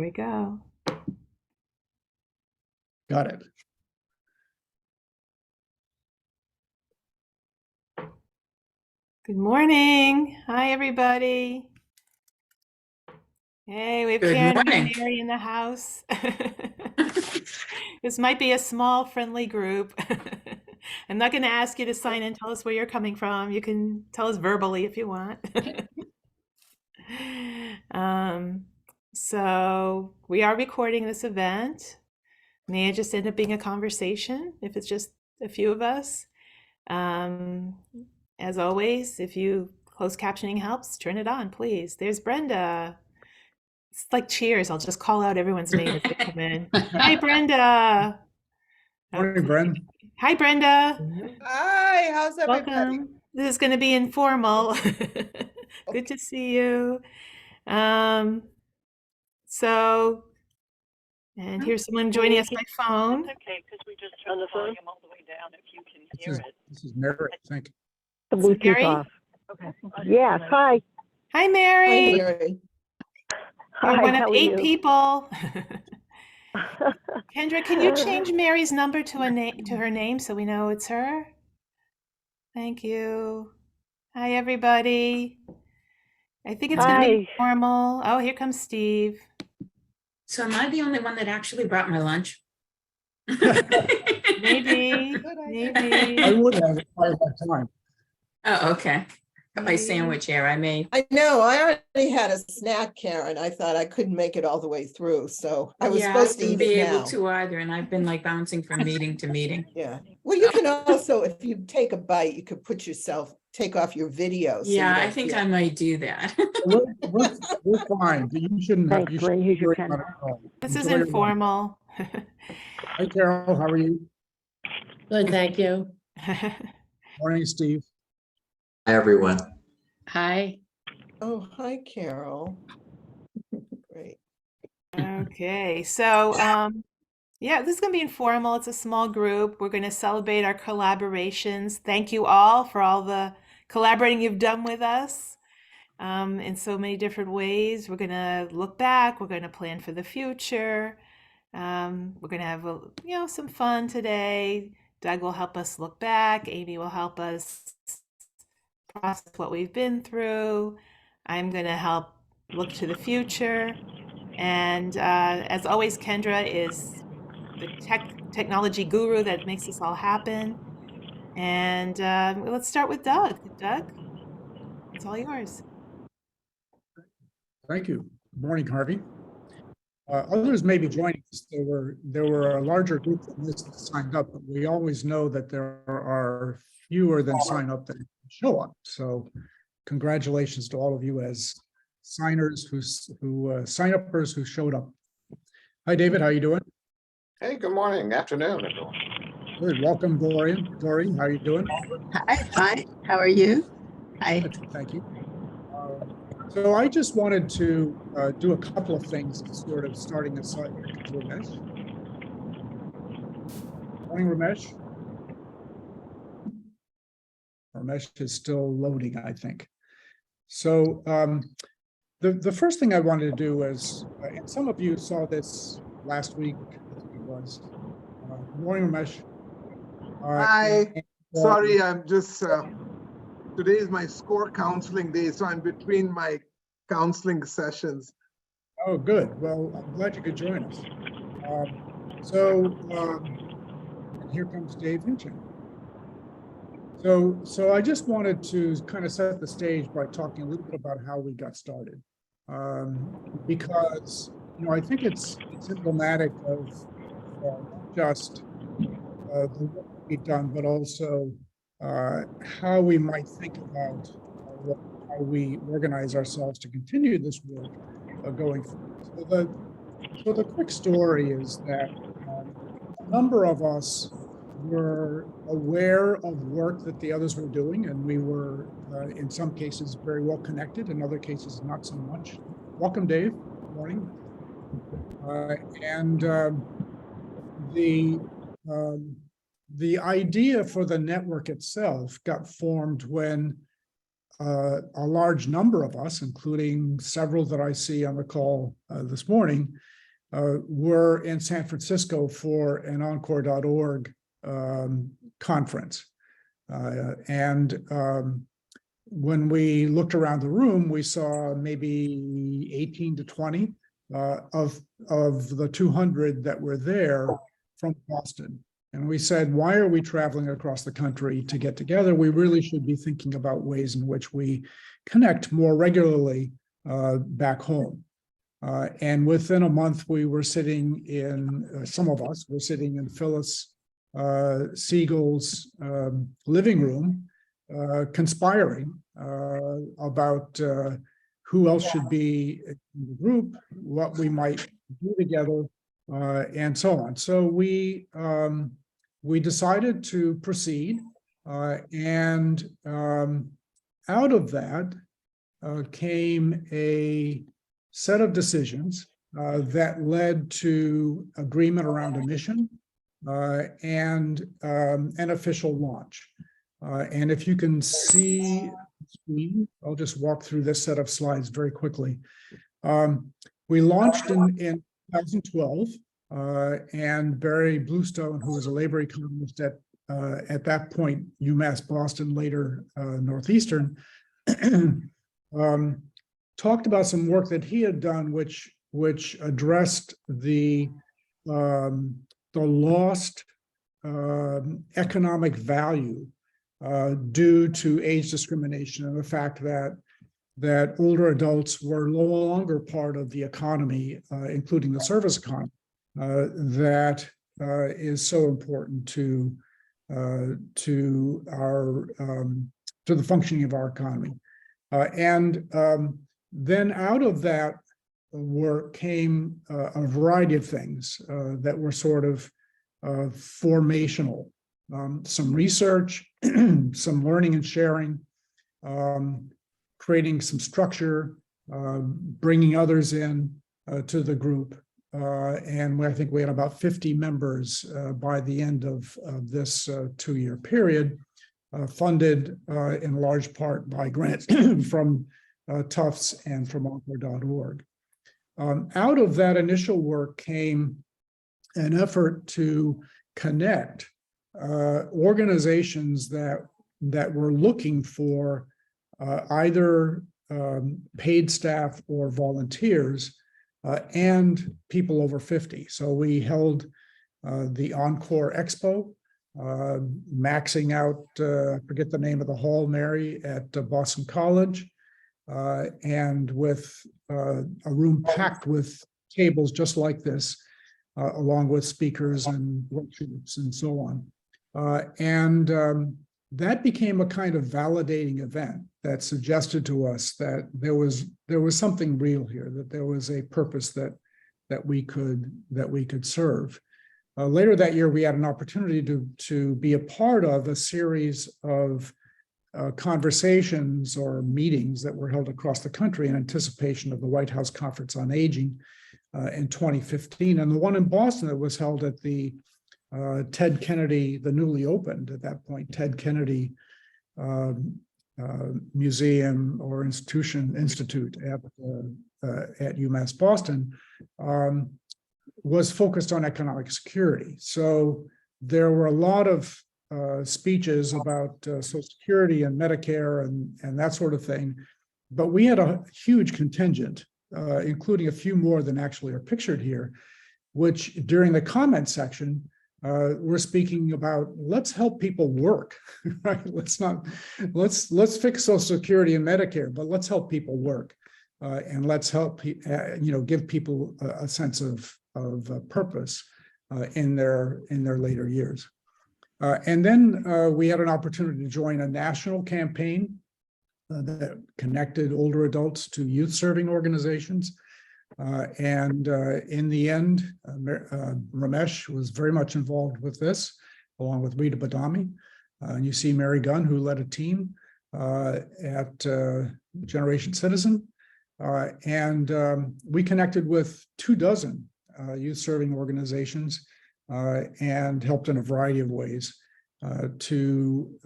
we go. Got it. Good morning. Hi, everybody. Hey, we have Good Karen morning. and Mary in the house. This might be a small, friendly group. I'm not going to ask you to sign in, tell us where you're coming from. You can tell us verbally if you want. So we are recording this event. May it just end up being a conversation if it's just a few of us. As always, if closed captioning helps, turn it on, please. There's Brenda. It's like cheers. I'll just call out everyone's name as they come in. Hi, Brenda. Morning, Bren. Hi, Brenda. Hi, how's everybody? Welcome. This is going to be informal. Good to see you. And here's someone joining us by phone. That's okay, because we just turned the volume all the way down if you can hear it. This is Mary, I think. The Bluetooth Mary? off. Okay. Yes, hi. Hi, Mary. Hi, Mary. You're Hi, one how of are 8 you? people. Kendra, can you change Mary's number to her name so we know it's her? Thank you. Hi, everybody. I think it's going to be Hi. formal. Oh, here comes Steve. So am I the only one that actually brought my lunch? Maybe. I would have it by that time. Oh, okay. Got my sandwich here. I made. I know, I already had a snack, Karen. I thought I couldn't make it all the way through, so I was supposed to I eat wouldn't be it able now. to either, and I've been like bouncing from meeting to meeting. Yeah, well, you can also, if you take a bite, you could take off your video. So you Yeah, I don't think feel- I might do that. We're fine. You shouldn't have. Thanks, You Ray. Here's your worry pen. about it at all. This is Enjoy your informal. lunch. Hi, Carol. How are you? Good, thank you. Morning, Steve. Hi, everyone. Hi. Oh, hi, Carol. Great. Okay, so yeah, this is going to be informal. It's a small group. We're going to celebrate our collaborations. Thank you all for all the collaborating you've done with us in so many different ways. We're going to look back. We're going to plan for the future. We're going to have some fun today. Doug will help us look back. Amy will help us process what we've been through. I'm going to help look to the future. And as always, Kendra is the technology guru that makes this all happen. And let's start with Doug. Doug, it's all yours. Thank you. Good morning, Harvey. Others may be joining us. There were a larger group than this that signed up, but we always know that there are fewer than sign up that show up. So congratulations to all of you as signers sign-uppers who showed up. Hi, David. How you doing? Hey, good morning, afternoon, everyone. Good. Welcome, Dorian. Dory, how are you doing? Hi, fine. How are you? Hi. Good, thank you. So I just wanted to do a couple of things, sort of starting aside. Ramesh. Morning, Ramesh. Ramesh is still loading, I think. So the first thing I wanted to do is, and some of you saw this last week, I think it was. Good morning, Ramesh. Hi. Sorry, I'm just, today is my SCORE counseling day, so I'm between my counseling sessions. Oh, good. Well, I'm glad you could join us. And here comes Dave Hinchon. So I just wanted to kind of set the stage by talking a little bit about how we got started. Because, I think it's emblematic of not just the work we've done, but also how we might think about how we organize ourselves to continue this work going forward. So the quick story is that a number of us were aware of work that the others were doing, and we were, in some cases, very well connected, in other cases, not so much. Welcome, Dave. Good morning. The idea for the network itself got formed when a large number of us, including several that I see on the call this morning, were in San Francisco for an Encore.org conference. When we looked around the room, we saw maybe 18 to 20 of the 200 that were there from Boston. And we said, why are we traveling across the country to get together? We really should be thinking about ways in which we connect more regularly back home. And within a month, we were sitting in, some of us were sitting in Phyllis Siegel's living room, conspiring about who else should be in the group, what we might do together, and so on. So we decided to proceed, and out of that came a set of decisions that led to agreement around a mission and an official launch. And if you can see the screen, I'll just walk through this set of slides very quickly. We launched in 2012, and Barry Bluestone, who was a labor economist at that point, UMass Boston, later Northeastern, talked about some work that he had done, which addressed the lost economic value due to age discrimination and the fact that older adults were no longer part of the economy, including the service economy, that is so important to the functioning of our economy. Then out of that work came a variety of things that were sort of formational. Some research, some learning and sharing, creating some structure, bringing others in to the group. And I think we had about 50 members by the end of this 2-year period, funded in large part by grants from Tufts and from Encore.org. Out of that initial work came an effort to connect organizations that were looking for either paid staff or volunteers and people over 50. So we held the Encore Expo, maxing out, I forget the name of the hall, Mary, at Boston College, and with a room packed with tables just like this, along with speakers and workshops and so on. That became a kind of validating event that suggested to us that there was something real here, that there was a purpose that we could serve. Later that year, we had an opportunity to be a part of a series of conversations or meetings that were held across the country in anticipation of the White House Conference on Aging in 2015, and the one in Boston that was held at the Ted Kennedy, the newly opened at that point, Ted Kennedy Museum or Institute at UMass Boston, was focused on economic security. So there were a lot of speeches about Social Security and Medicare and that sort of thing, but we had a huge contingent, including a few more than actually are pictured here, which during the comment section, we're speaking about, let's help people work, right? Let's fix Social Security and Medicare, but let's help people work, and let's help give people a sense of purpose in their later years. And then we had an opportunity to join a national campaign that connected older adults to youth serving organizations. In the end, Ramesh was very much involved with this, along with Rita Badami. And you see Mary Gunn, who led a team at Generation Citizen. We connected with 24 youth serving organizations and helped in a variety of ways to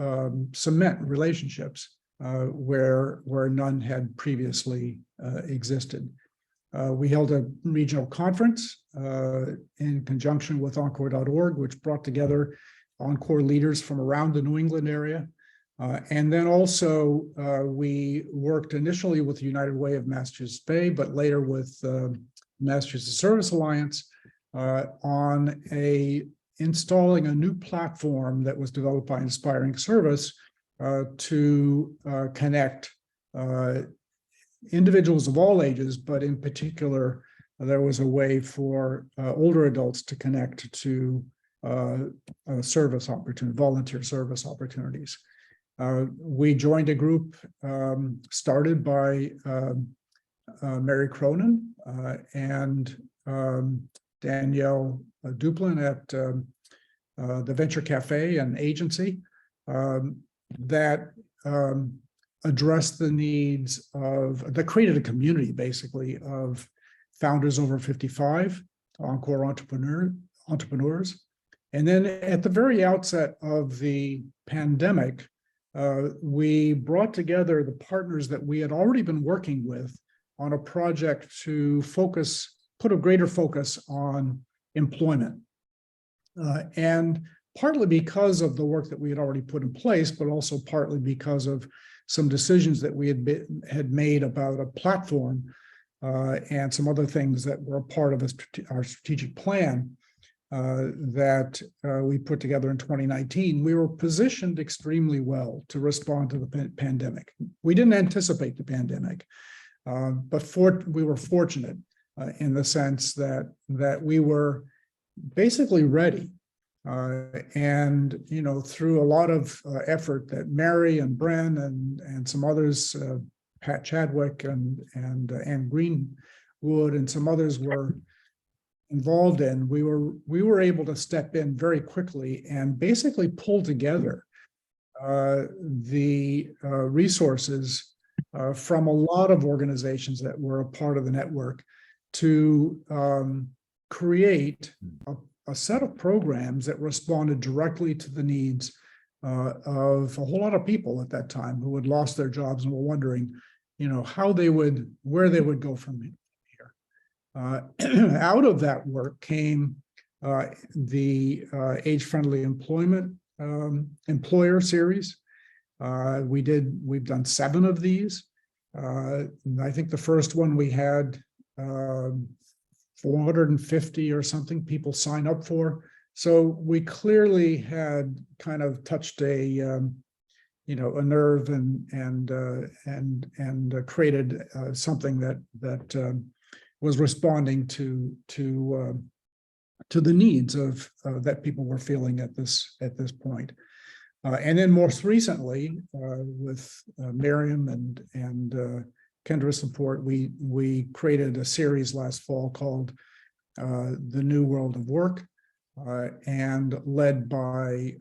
cement relationships where none had previously existed. We held a regional conference in conjunction with Encore.org, which brought together Encore leaders from around the New England area. And then also we worked initially with the United Way of Massachusetts Bay, but later with Massachusetts Service Alliance on installing a new platform that was developed by Inspiring Service to connect individuals of all ages, but in particular, there was a way for older adults to connect to service opportunity, volunteer service opportunities. We joined a group started by Mary Cronin and Danielle Duplin at the Venture Cafe and agency that addressed the needs that created a community basically of founders over 55, Encore entrepreneurs. And then at the very outset of the pandemic, we brought together the partners that we had already been working with on a project to put a greater focus on employment. And partly because of the work that we had already put in place, but also partly because of some decisions that we had made about a platform and some other things that were a part of our strategic plan that we put together in 2019, we were positioned extremely well to respond to the pandemic. We didn't anticipate the pandemic, but we were fortunate in the sense that we were basically ready. And, you know, through a lot of effort that Mary and Bren and some others, Pat Chadwick and Anne Greenwood and some others were involved in, we were able to step in very quickly and basically pull together the resources from a lot of organizations that were a part of the network to create a set of programs that responded directly to the needs of a whole lot of people at that time who had lost their jobs and were wondering, you know, where they would go from here. Out of that work came the Age-Friendly Employment Employer Series. We've done 7 of these. I think the first one we had 450 or something people sign up for. So we clearly had kind of touched a nerve and created something that was responding to the needs of that people were feeling at this point. And then most recently, with Miriam and Kendra's support, we created a series last fall called The New World of Work, and led by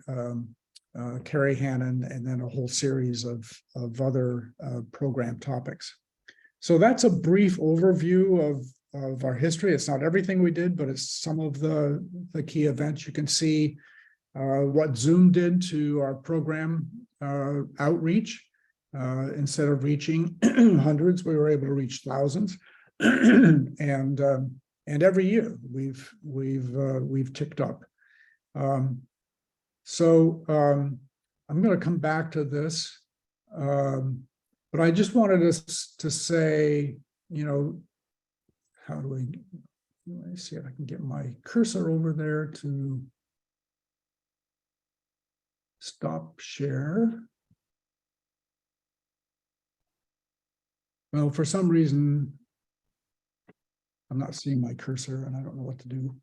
Carrie Hannon, and then a whole series of other program topics. So that's a brief overview of our history. It's not everything we did, but it's some of the key events. You can see what Zoom did to our program outreach. Instead of reaching hundreds, we were able to reach thousands, and every year we've ticked up. So I'm going to come back to this, but I just wanted to say, you know, let me see if I can get my cursor over there to stop share. Well, for some reason, I'm not seeing my cursor and I don't know what to do.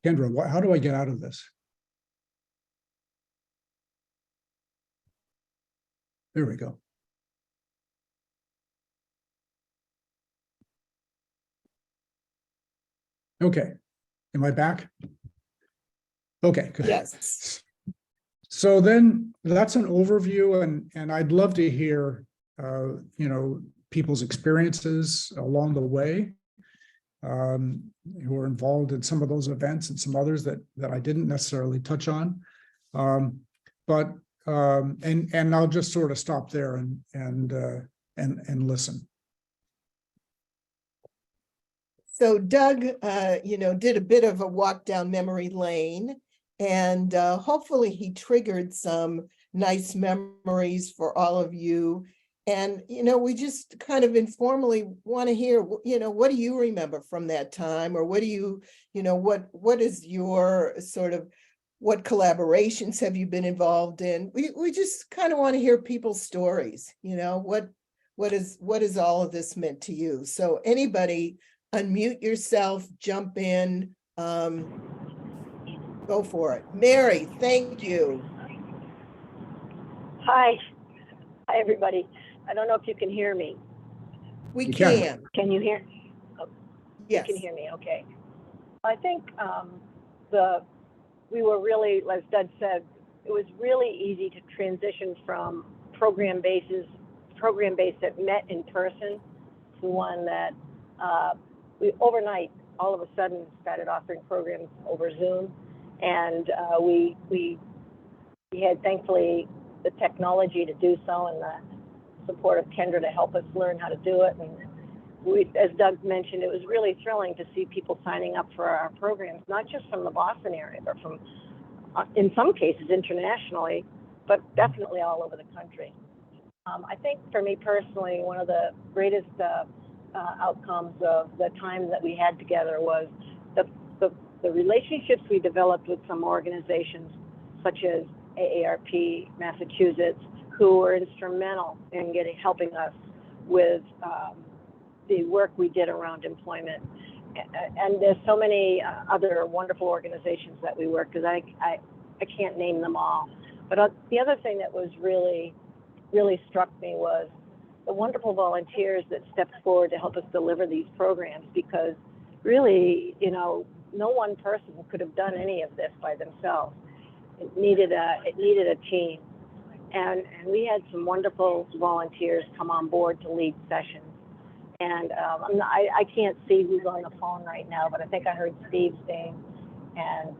Kendra, how do I get out of this? There we go. Okay, am I back? Okay, good. Yes. So then that's an overview, and I'd love to hear, people's experiences along the way. who are involved in some of those events and some others that I didn't necessarily touch on. And I'll just sort of stop there and listen. So Doug, did a bit of a walk down memory lane, and hopefully he triggered some nice memories for all of you. And, we just kind of informally want to hear, what do you remember from that time? Or what do you, what is your sort of, what collaborations have you been involved in? We just kind of want to hear people's stories, what is all of this meant to you? So anybody, unmute yourself, jump in, go for it. Mary, thank you. Hi. Hi, everybody. I don't know if you can hear me. We You can. can, Can you hear? Oh, yes. you can hear me, okay. I think we were really, as Doug said, it was really easy to transition from program based that met in person to one that we overnight, all of a sudden, started offering programs over Zoom. And we had, thankfully, the technology to do so and the support of Kendra to help us learn how to do it. And as Doug mentioned, it was really thrilling to see people signing up for our programs, not just from the Boston area, but from, in some cases, internationally, but definitely all over the country. I think for me personally, one of the greatest outcomes of the time that we had together was the relationships we developed with some organizations such as AARP Massachusetts, who were instrumental in helping us with the work we did around employment. And there's so many other wonderful organizations that we work with. I can't name them all. But the other thing that was really struck me was the wonderful volunteers that stepped forward to help us deliver these programs, because really, no one person could have done any of this by themselves. It needed a team. And we had some wonderful volunteers come on board to lead sessions. And I can't see who's on the phone right now, but I think I heard Steve's name. And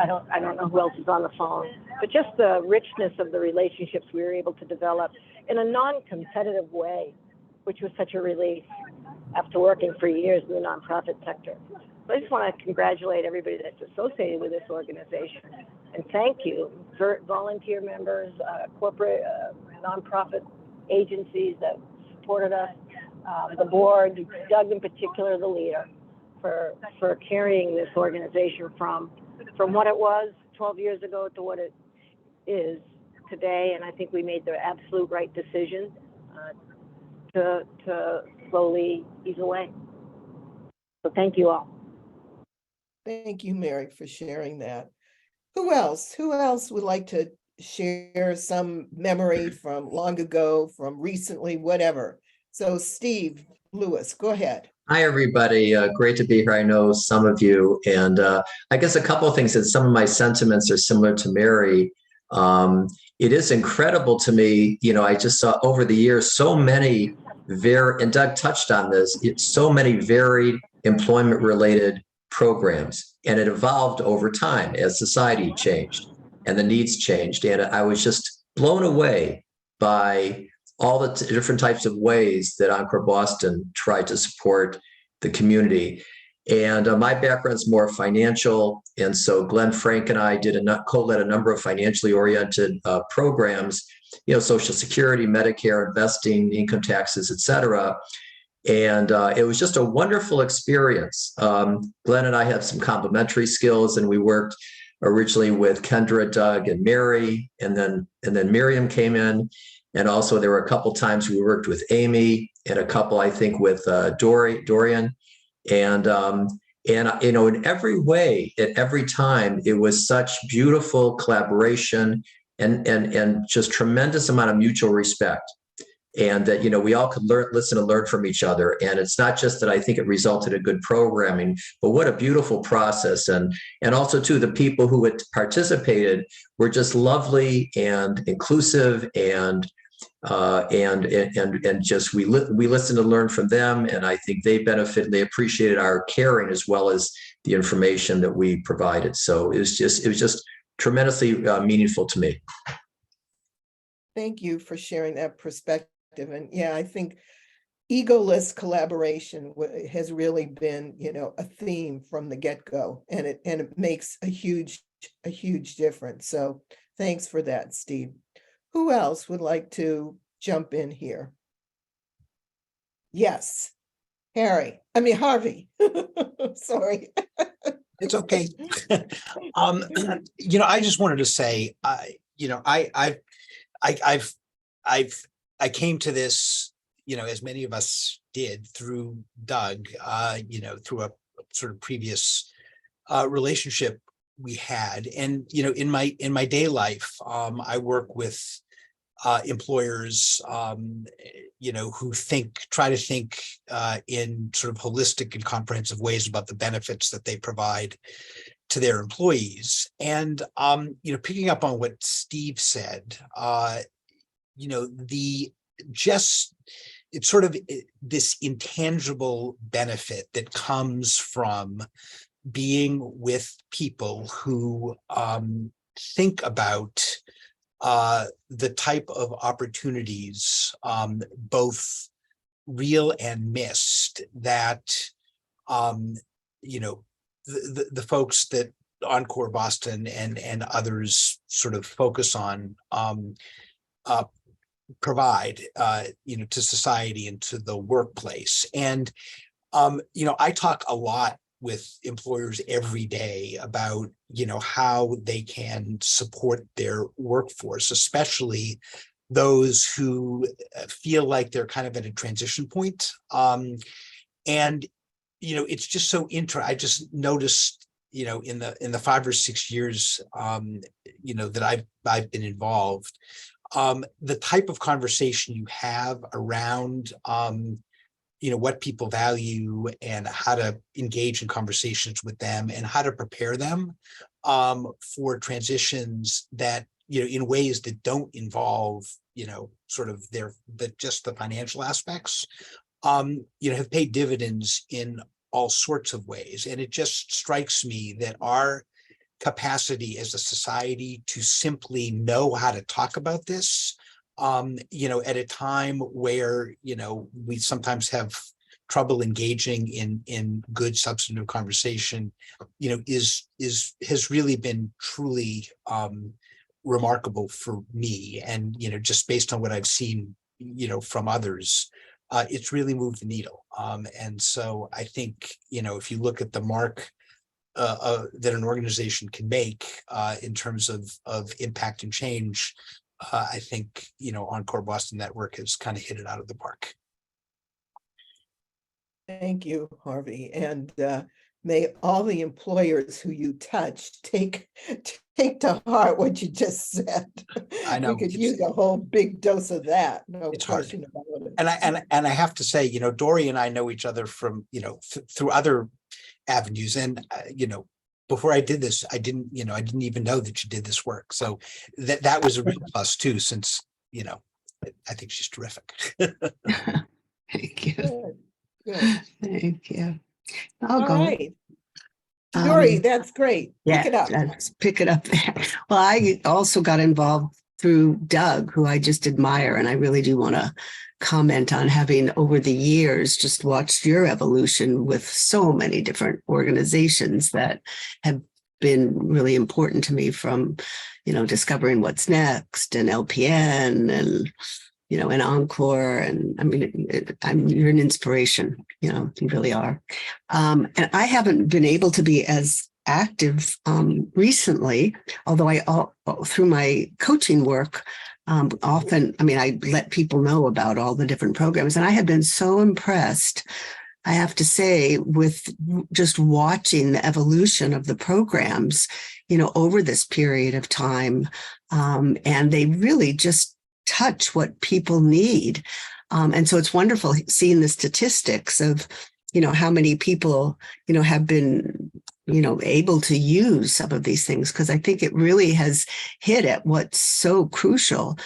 I don't know who else is on the phone. But just the richness of the relationships we were able to develop in a non-competitive way, which was such a relief after working for years in the nonprofit sector. So I just want to congratulate everybody that's associated with this organization. And thank you, volunteer members, corporate, nonprofit agencies that supported us, the board, Doug in particular, the leader, for carrying this organization from what it was 12 years ago to what it is today. And I think we made the absolute right decision to slowly ease away. So thank you all. Thank you, Mary, for sharing that. Who else would like to share some memory from long ago, from recently, whatever? So Steve Lewis, go ahead. Hi, everybody. Great to be here. I know some of you. And I guess a couple of things, that some of my sentiments are similar to Mary. It is incredible to me, I just saw over the years so many and Doug touched on this, so many varied employment-related programs. And it evolved over time as society changed and the needs changed. And I was just blown away by all the different types of ways that Encore Boston tried to support the community. And my background's more financial. And so Glenn Frank and I co-led a number of financially oriented programs, Social Security, Medicare, investing, income taxes, et cetera. And it was just a wonderful experience. Glenn and I had some complementary skills, and we worked originally with Kendra, Doug, and Mary, and then Miriam came in. And also there were a couple times we worked with Amy, and a couple, I think, with Dorian. And in every way, at every time, it was such beautiful collaboration and just tremendous amount of mutual respect. And that, we all could listen and learn from each other. And it's not just that I think it resulted in good programming, but what a beautiful process. And also, too, the people who had participated were just lovely and inclusive and and just we listen to learn from them, and I think they benefit and they appreciated our caring as well as the information that we provided. So it was just tremendously meaningful to me. Thank you for sharing that perspective. And yeah, I think egoless collaboration has really been, a theme from the get-go, and it makes a huge difference. So thanks for that, Steve. Who else would like to jump in here? Yes, Harvey. Sorry. It's okay. I just wanted to say, I came to this, as many of us did through Doug, through a sort of previous relationship we had. And, in my day life, I work with employers, who try to think in sort of holistic and comprehensive ways about the benefits that they provide to their employees. And, picking up on what Steve said, it's sort of this intangible benefit that comes from being with people who think about the type of opportunities, both real and missed, that the folks that Encore Boston and others sort of focus on provide to society and to the workplace. And I talk a lot with employers every day about how they can support their workforce, especially those who feel like they're kind of at a transition point. And it's just so I just noticed in the 5 or 6 years that I've been involved, the type of conversation you have around what people value and how to engage in conversations with them and how to prepare them for transitions that, in ways that don't involve, sort of just the financial aspects, have paid dividends in all sorts of ways. And it just strikes me that our capacity as a society to simply know how to talk about this, at a time where, we sometimes have trouble engaging in good substantive conversation, has really been truly remarkable for me. And, just based on what I've seen, from others, it's really moved the needle. And so I think, if you look at the mark that an organization can make in terms of impact and change, I think, Encore Boston Network has kind of hit it out of the park. Thank you, Harvey. And may all the employers who you touched take to heart what you just said. I know. We could use a whole big dose of that. No It's hard. question about it. And I have to say, Dory and I know each other from, through other avenues. And, before I did this, I didn't even know that you did this work. So that was a real plus too, since, I think she's terrific. Thank you. Good. Thank you. All I'll go. right. Dory, that's great. Yeah, Pick it up. let's pick it up there. Well, I also got involved through Doug, who I just admire, and I really do want to comment on having over the years just watched your evolution with so many different organizations that have been really important to me, from, discovering What's Next and LPN and, and Encore. And I mean, you're an inspiration, you really are. And I haven't been able to be as active recently, although through my coaching work, often, I let people know about all the different programs, and I have been so impressed, I have to say, with just watching the evolution of the programs, over this period of time. And they really just touch what people need. And so it's wonderful seeing the statistics of, how many people, have been, able to use some of these things, because I think it really has hit at what's so crucial,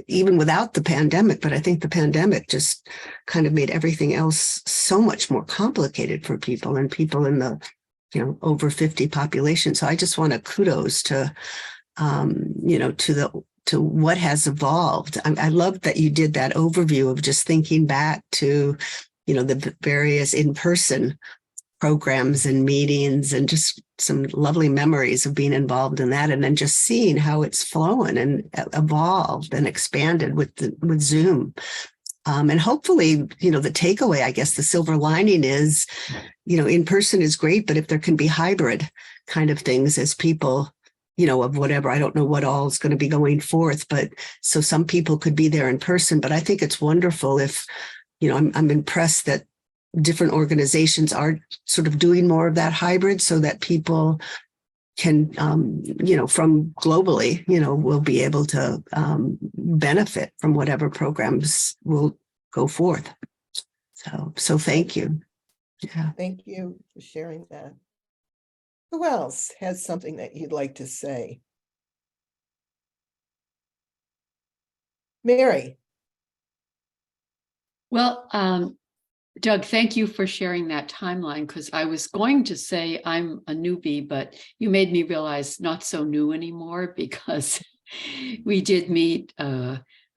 even without the pandemic. But I think the pandemic just kind of made everything else so much more complicated for people, and people in the, over 50 population. So I just want to kudos to, to what has evolved. I love that you did that overview of just thinking back to, the various in-person programs and meetings, and just some lovely memories of being involved in that, and then just seeing how it's flown and evolved and expanded with Zoom. And hopefully, the takeaway, I guess the silver lining is, in person is great, but if there can be hybrid kind of things as people, of whatever, I don't know what all is going to be going forth, but so some people could be there in person. But I think it's wonderful if, I'm impressed that different organizations are sort of doing more of that hybrid, so that people can, from globally, will be able to benefit from whatever programs will go forth. So thank you. Yeah. Thank you for sharing that. Who else has something that you'd like to say? Mary. Well, Doug, thank you for sharing that timeline, because I was going to say I'm a newbie, but you made me realize not so new anymore, because we did meet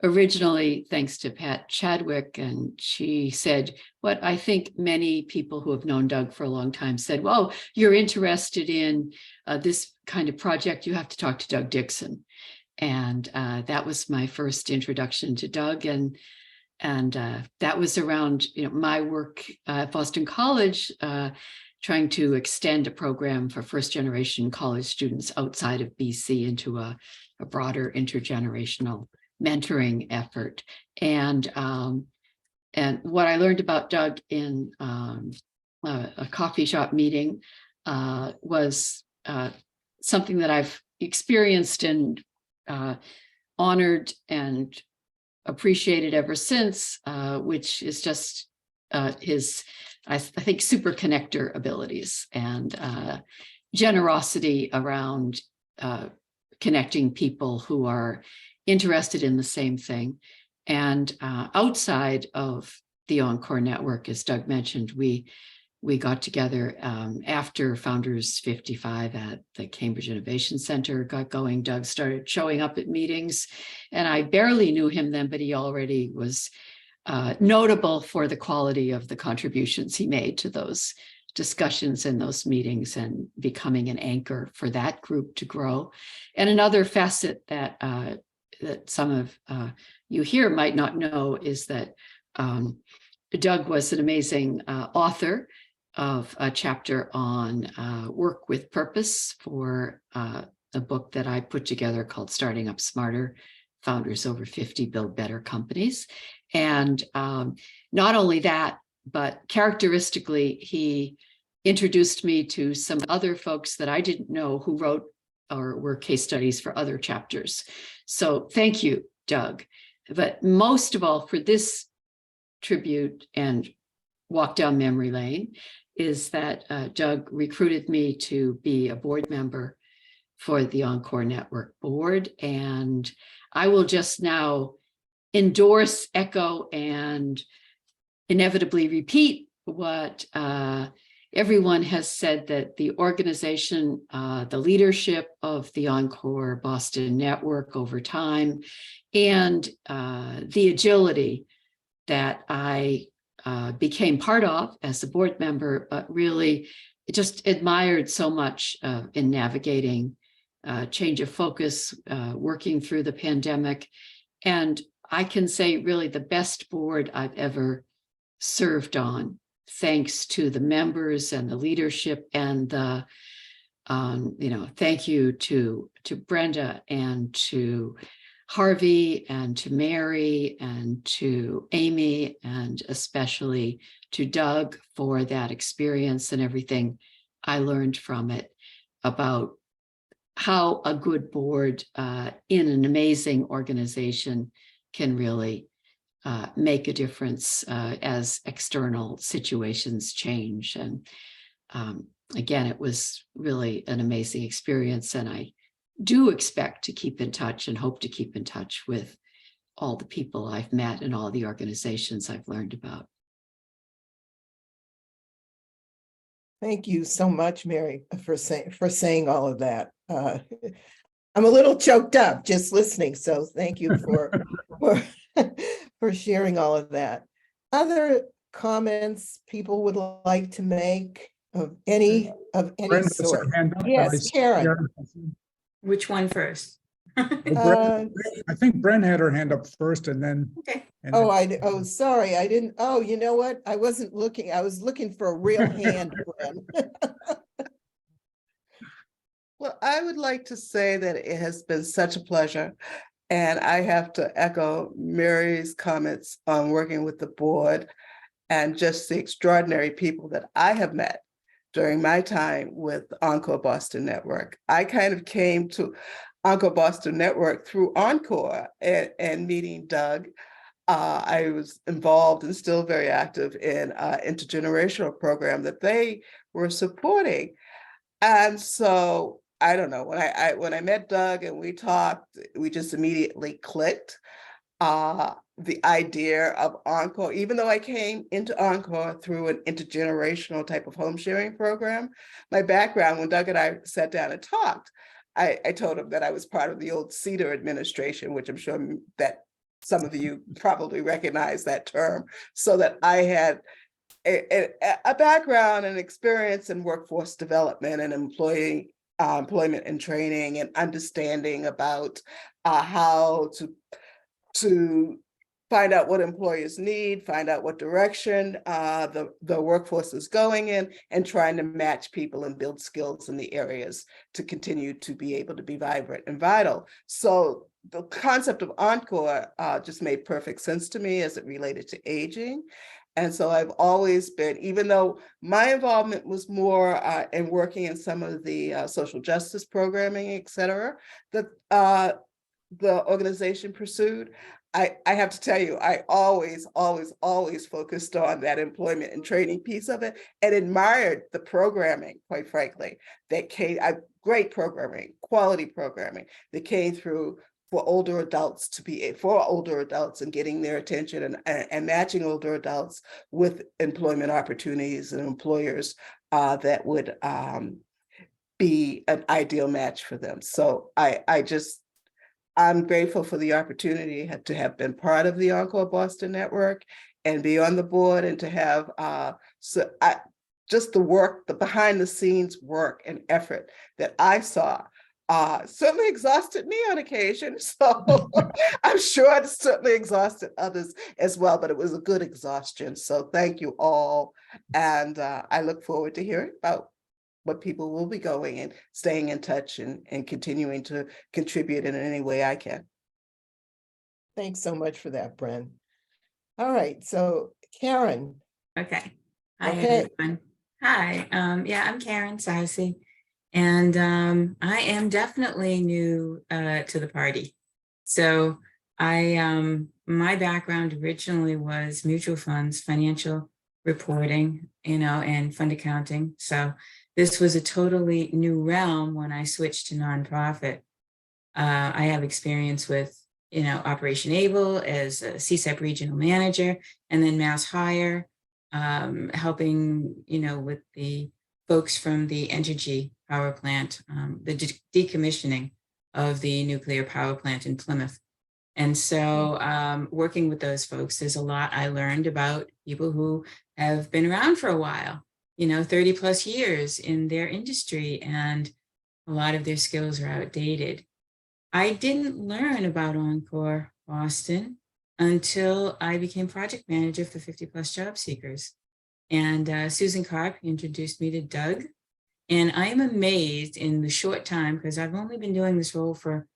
originally thanks to Pat Chadwick, and she said what I think many people who have known Doug for a long time said, well, you're interested in this kind of project, you have to talk to Doug Dixon. And that was my first introduction to Doug. And that was around my work at Boston College, trying to extend a program for first generation college students outside of BC into a broader intergenerational mentoring effort. And what I learned about Doug in a coffee shop meeting was something that I've experienced and honored and appreciated ever since, which is just his, I think, super connector abilities and generosity around connecting people who are interested in the same thing. And outside of the Encore Network, as Doug mentioned, we got together after Founders 55 at the Cambridge Innovation Center got going. Doug started showing up at meetings, and I barely knew him then, but he already was notable for the quality of the contributions he made to those discussions and those meetings, and becoming an anchor for that group to grow. And another facet that that some of you here might not know is that Doug was an amazing author of a chapter on work with purpose for a book that I put together called Starting Up Smarter, Founders Over 50 Build Better Companies. And not only that, but characteristically, he introduced me to some other folks that I didn't know who wrote or were case studies for other chapters. So thank you, Doug. But most of all, for this tribute and walk down memory lane, is that Doug recruited me to be a board member for the Encore Network board. And I will just now endorse, echo, and inevitably repeat what everyone has said, that the organization, the leadership of the Encore Boston Network over time, and the agility that I became part of as a board member, but really just admired so much in navigating change of focus, working through the pandemic. And I can say really the best board I've ever served on, thanks to the members and the leadership and the, thank you to Brenda and to Harvey and to Mary and to Amy, and especially to Doug for that experience and everything I learned from it about how a good board in an amazing organization can really make a difference as external situations change. And again, it was really an amazing experience, and I do expect to keep in touch and hope to keep in touch with all the people I've met and all the organizations I've learned about. Thank you so much, Mary, for saying all of that. I'm a little choked up just listening, so thank you for for sharing all of that. Other comments people would like to make of any Brenda has her sort? hand up, but I Yes, see Karen. Which one first? I think Bren had her hand up first and then. Okay. Oh, sorry, I didn't. Oh, you know what? I wasn't looking. I was looking for a real hand. Bren. Well, I would like to say that it has been such a pleasure. And I have to echo Mary's comments on working with the board and just the extraordinary people that I have met during my time with Encore Boston Network. I kind of came to Encore Boston Network through Encore and meeting Doug. I was involved and still very active in an intergenerational program that they were supporting. And so I don't know, when I met Doug and we talked, we just immediately clicked. The idea of Encore, even though I came into Encore through an intergenerational type of home sharing program, my background, when Doug and I sat down and talked, I told him that I was part of the old CEDAR administration, which I'm sure that some of you probably recognize that term, so that I had a background and experience in workforce development and employment and training and understanding about how to find out what employers need, find out what direction the workforce is going in, and trying to match people and build skills in the areas to continue to be able to be vibrant and vital. So the concept of Encore just made perfect sense to me as it related to aging. And so I've always been, even though my involvement was more in working in some of the social justice programming, et cetera, that the organization pursued, I have to tell you, I always focused on that employment and training piece of it and admired the programming, quite frankly, that came, great programming, quality programming that came through for older adults and getting their attention and matching older adults with employment opportunities and employers that would be an ideal match for them. So I'm grateful for the opportunity to have been part of the Encore Boston Network and be on the board and to have just the work, the behind the scenes work and effort that I saw certainly exhausted me on occasion. So I'm sure it certainly exhausted others as well, but it was a good exhaustion. So thank you all. And I look forward to hearing about what people will be going and staying in touch and continuing to contribute in any way I can. Thanks so much for that, Bren. All right, so Karen. Okay. Hi, everyone. Hi, yeah, I'm Karen Sassy, and I am definitely new to the party. So my background originally was mutual funds, financial reporting, and fund accounting. So this was a totally new realm when I switched to nonprofit. I have experience with, Operation Able as a CSEP regional manager, and then Mass Hire, helping, with the folks from the Entergy power plant, the decommissioning of the nuclear power plant in Plymouth. And so working with those folks, there's a lot I learned about people who have been around for a while, 30 plus years in their industry, and a lot of their skills are outdated. I didn't learn about Encore Boston until I became project manager for 50 plus job seekers. And Susan Karp introduced me to Doug. And I am amazed in the short time, because I've only been doing this role for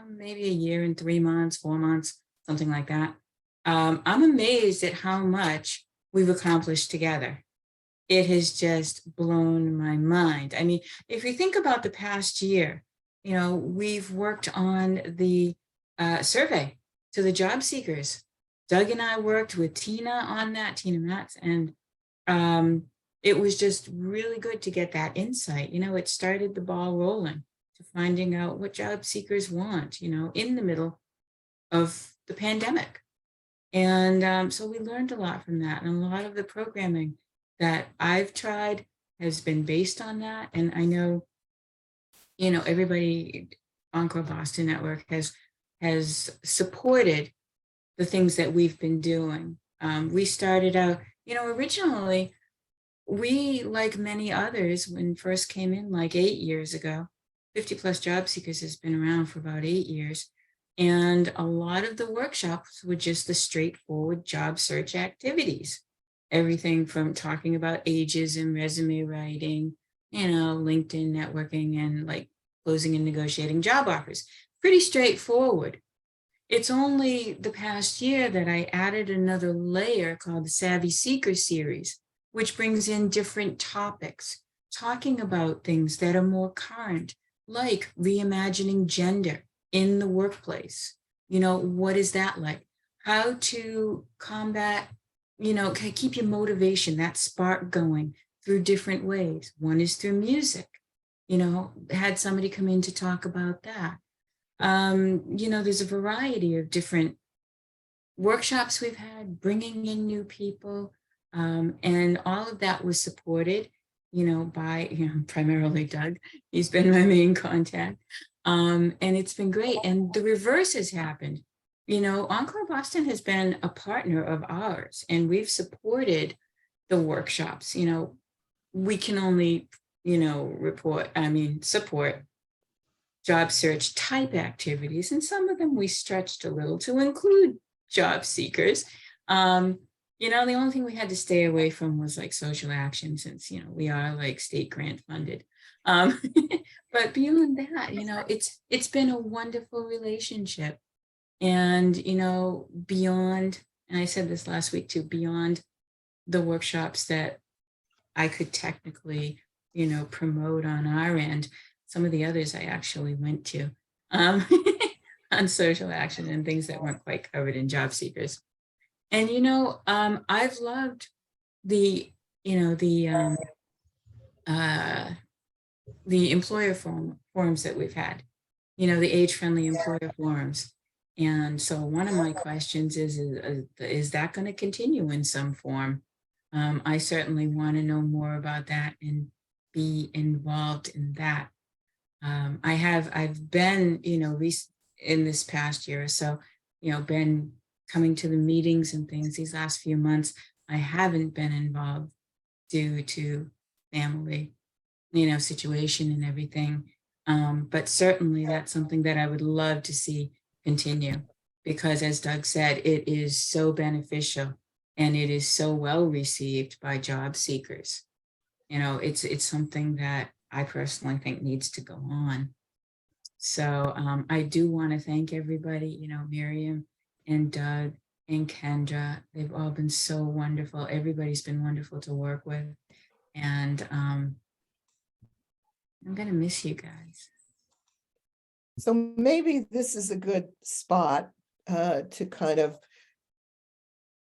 maybe a year and 3 months, 4 months, something like that. I'm amazed at how much we've accomplished together. It has just blown my mind. I mean, if you think about the past year, we've worked on the survey to the job seekers. Doug and I worked with Tina on that, Tina Matz, and it was just really good to get that insight. It started the ball rolling to finding out what job seekers want, in the middle of the pandemic. And so we learned a lot from that. And a lot of the programming that I've tried has been based on that. And I know, everybody, Encore Boston Network has supported the things that we've been doing. We started out, originally, we, like many others, when first came in like 8 years ago, 50 Plus Job Seekers has been around for about 8 years. And a lot of the workshops were just the straightforward job search activities. Everything from talking about ages and resume writing, LinkedIn networking, and like closing and negotiating job offers. Pretty straightforward. It's only the past year that I added another layer called the Savvy Seeker series, which brings in different topics, talking about things that are more current, like reimagining gender in the workplace. What is that like? How to combat, keep your motivation, that spark going through different ways. One is through music. Had somebody come in to talk about that. There's a variety of different workshops we've had, bringing in new people, and all of that was supported, by, primarily Doug. He's been my main contact. And it's been great. And the reverse has happened. Encore Boston has been a partner of ours, and we've supported the workshops. We can only, support job search type activities. And some of them we stretched a little to include job seekers. The only thing we had to stay away from was like social action, since, we are like state grant funded. But beyond that, it's been a wonderful relationship. And, beyond, and I said this last week too, beyond the workshops that I could technically, promote on our end, some of the others I actually went to on social action and things that weren't quite covered in job seekers. And, I've loved the employer forums that we've had, the age-friendly employer forums. And so one of my questions is that going to continue in some form? I certainly want to know more about that and be involved in that. I've been, in this past year or so, been coming to the meetings and things these last few months. I haven't been involved due to family, situation and everything. But certainly that's something that I would love to see continue, because as Doug said, it is so beneficial and it is so well received by job seekers. It's something that I personally think needs to go on. So I do want to thank everybody, Miriam and Doug and Kendra. They've all been so wonderful. Everybody's been wonderful to work with. And I'm going to miss you guys. So maybe this is a good spot to kind of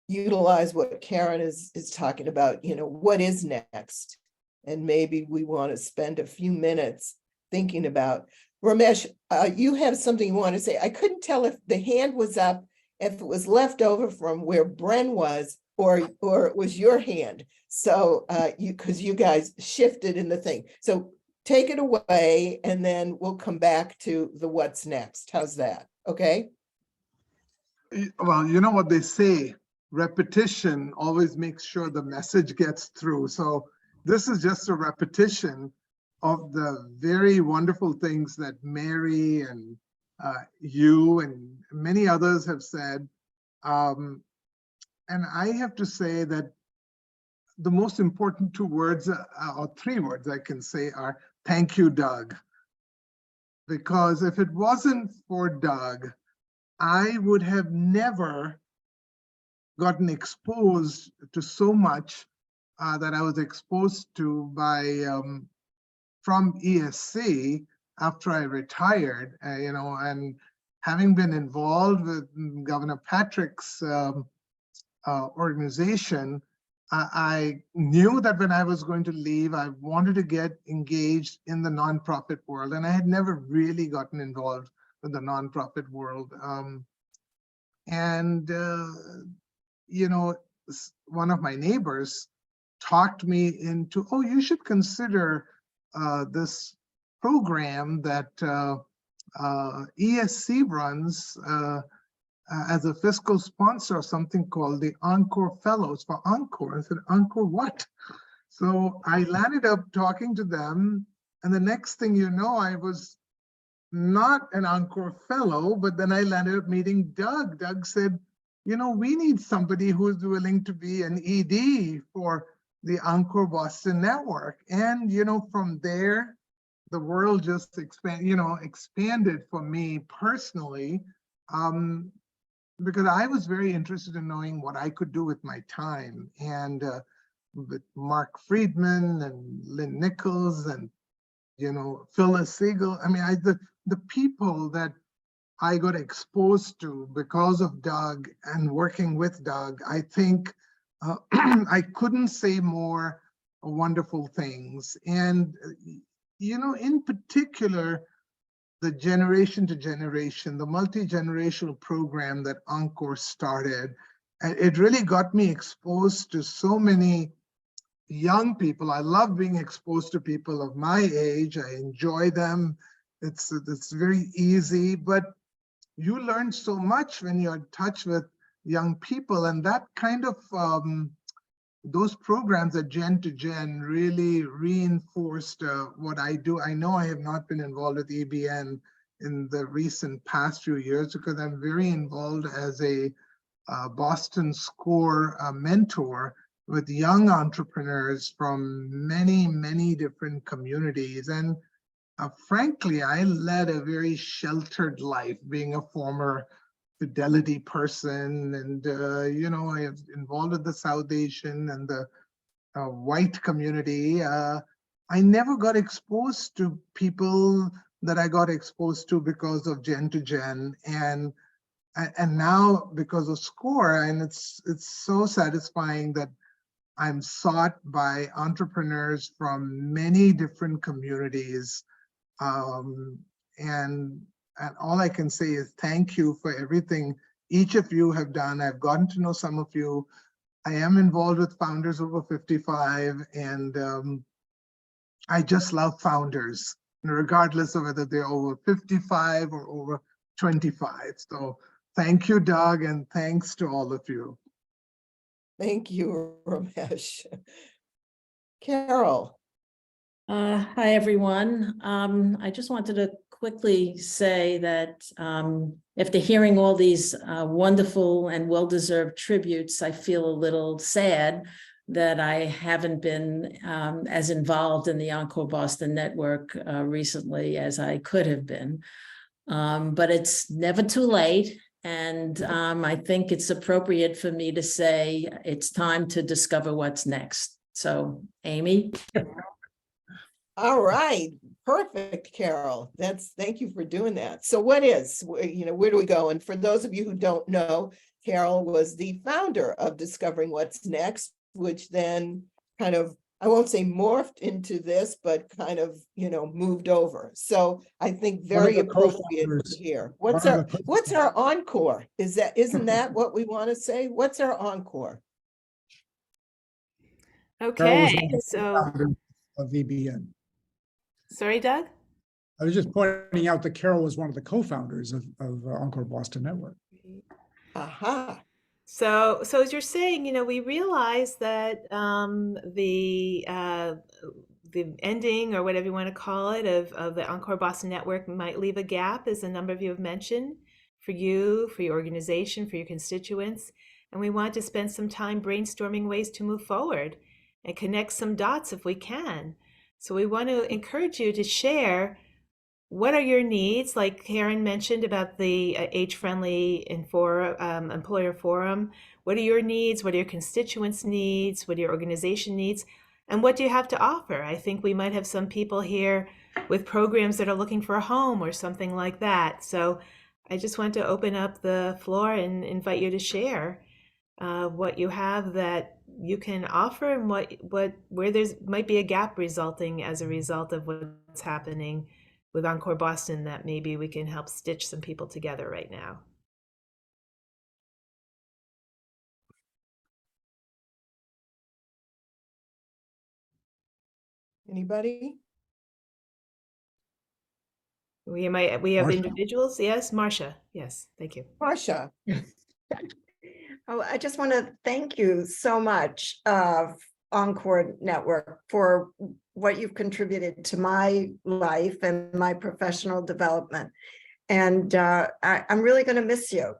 utilize what Karen is talking about, what is next? And maybe we want to spend a few minutes thinking about. Ramesh, you have something you want to say. I couldn't tell if the hand was up, if it was left over from where Bren was, or it was your hand. So because you guys shifted in the thing. So take it away, and then we'll come back to the what's next. How's that? Okay. Well, you know what they say, repetition always makes sure the message gets through. So this is just a repetition of the very wonderful things that Mary and you and many others have said. And I have to say that the most important 2 words, or 3 words I can say, are thank you, Doug. Because if it wasn't for Doug, I would have never gotten exposed to so much that I was exposed to from ESC after I retired, and having been involved with Governor Patrick's organization, I knew that when I was going to leave, I wanted to get engaged in the nonprofit world, and I had never really gotten involved with the nonprofit world. And you know, one of my neighbors talked me into, oh, you should consider this program that ESC runs as a fiscal sponsor of something called the Encore Fellows for Encore. I said, Encore what? So I landed up talking to them, and the next thing you know, I was not an Encore Fellow, but then I landed up meeting Doug. Doug said, you know, we need somebody who's willing to be an ED for the Encore Boston Network. And, you know, from there, the world just expanded for me personally, because I was very interested in knowing what I could do with my time. And with Mark Friedman and Lynn Nichols and, you know, Phyllis Siegel, I mean, the people that I got exposed to because of Doug and working with Doug, I think I couldn't say more wonderful things. And, you know, in particular, the generation to generation, the multi-generational program that Encore started, it really got me exposed to so many young people. I love being exposed to people of my age. I enjoy them. It's very easy, but you learn so much when you're in touch with young people, and that kind of those programs at Gen to Gen really reinforced what I do. I know I have not been involved with EBN in the recent past few years because I'm very involved as a Boston SCORE mentor with young entrepreneurs from many, many different communities. And frankly, I led a very sheltered life, being a former Fidelity person, and you know, I was involved with the South Asian and the white community. I never got exposed to people that I got exposed to because of Gen to Gen, and now because of SCORE, and it's so satisfying that I'm sought by entrepreneurs from many different communities. And all I can say is thank you for everything each of you have done. I've gotten to know some of you. I am involved with Founders Over 55, and I just love founders, regardless of whether they're over 55 or over 25. So thank you, Doug, and thanks to all of you. Thank you, Ramesh. Carol. Hi, everyone. I just wanted to quickly say that after hearing all these wonderful and well-deserved tributes, I feel a little sad that I haven't been as involved in the Encore Boston Network recently as I could have been. But it's never too late. And I think it's appropriate for me to say it's time to discover what's next. So, Amy. All right, perfect, Carol. Thank you for doing that. So what is, you know, where do we go? And for those of you who don't know, Carol was the founder of Discovering What's Next, which then kind of, I won't say morphed into this, but kind of, you know, moved over. So I think very appropriate here. What's our encore? Isn't that what we want to say? What's our encore? Okay, so of EBN. Sorry, Doug? I was just pointing out that Carol was one of the co-founders of Encore Boston Network. Aha. So as you're saying, you know, we realize that the ending, or whatever you want to call it, of the Encore Boston Network might leave a gap, as a number of you have mentioned, for you, for your organization, for your constituents. And we want to spend some time brainstorming ways to move forward and connect some dots if we can. So we want to encourage you to share what are your needs, like Karen mentioned about the age-friendly employer forum. What are your needs? What are your constituents' needs? What are your organization needs? And what do you have to offer? I think we might have some people here with programs that are looking for a home or something like that. So I just want to open up the floor and invite you to share. what you have that you can offer, and where there's might be a gap resulting as a result of what's happening with Encore Boston, that maybe we can help stitch some people together right now. Anybody? We have Marcia? individuals. Yes, Marcia. Yes, thank you. Marcia. Oh, I just want to thank you so much, Encore Network, for what you've contributed to my life and my professional development. And I'm really going to miss you.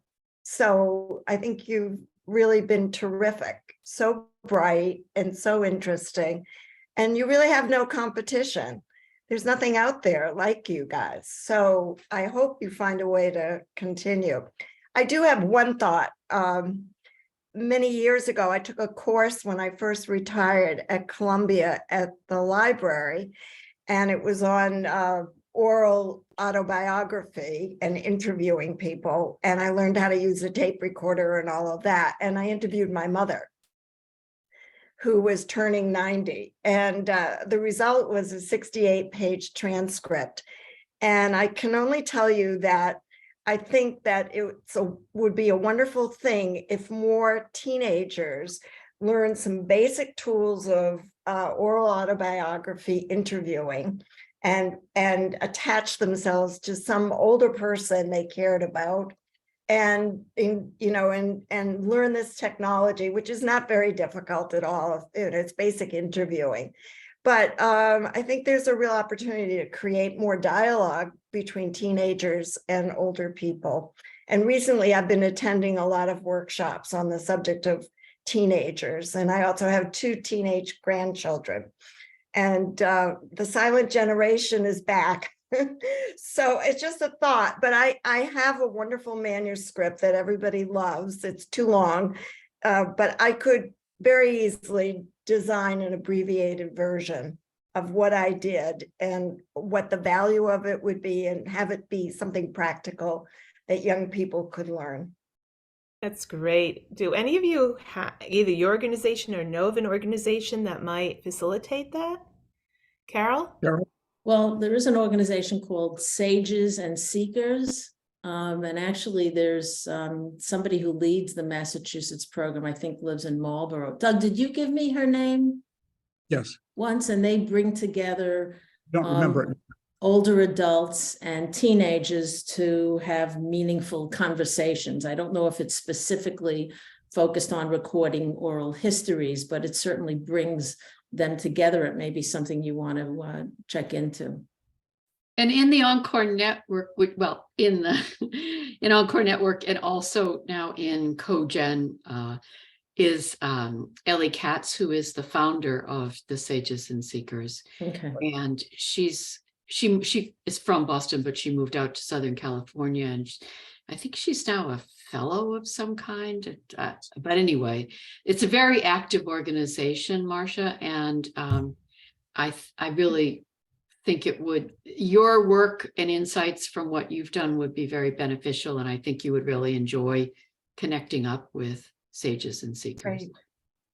So I think you've really been terrific, so bright and so interesting. And you really have no competition. There's nothing out there like you guys. So I hope you find a way to continue. I do have one thought. Many years ago, I took a course when I first retired at Columbia at the library, and it was on oral autobiography and interviewing people. And I learned how to use a tape recorder and all of that. And I interviewed my mother, who was turning 90. And the result was a 68-page transcript. And I can only tell you that I think that it would be a wonderful thing if more teenagers learn some basic tools of oral autobiography interviewing and attach themselves to some older person they cared about, and learn this technology, which is not very difficult at all. It's basic interviewing. But I think there's a real opportunity to create more dialogue between teenagers and older people. And recently I've been attending a lot of workshops on the subject of teenagers. And I also have 2 teenage grandchildren. And the silent generation is back. So it's just a thought, but I have a wonderful manuscript that everybody loves. It's too long, but I could very easily design an abbreviated version of what I did and what the value of it would be, and have it be something practical that young people could learn. That's great. Do any of you either your organization or know of an organization that might facilitate that? Carol? Carol? Well, there is an organization called Sages and Seekers. And actually there's somebody who leads the Massachusetts program, I think lives in Marlborough. Doug, did you give me her name? Yes. Once, and they bring together Don't remember it. older adults and teenagers to have meaningful conversations. I don't know if it's specifically focused on recording oral histories, but it certainly brings them together. It may be something you want to check into. And in the Encore Network, in Encore Network, and also now in CoGen, is Ellie Katz, who is the founder of the Sages and Seekers. Okay. And she is from Boston, but she moved out to Southern California, and I think she's now a fellow of some kind. But anyway, it's a very active organization, Marcia, and I really think your work and insights from what you've done would be very beneficial, and I think you would really enjoy connecting up with Sages and Seekers. Right.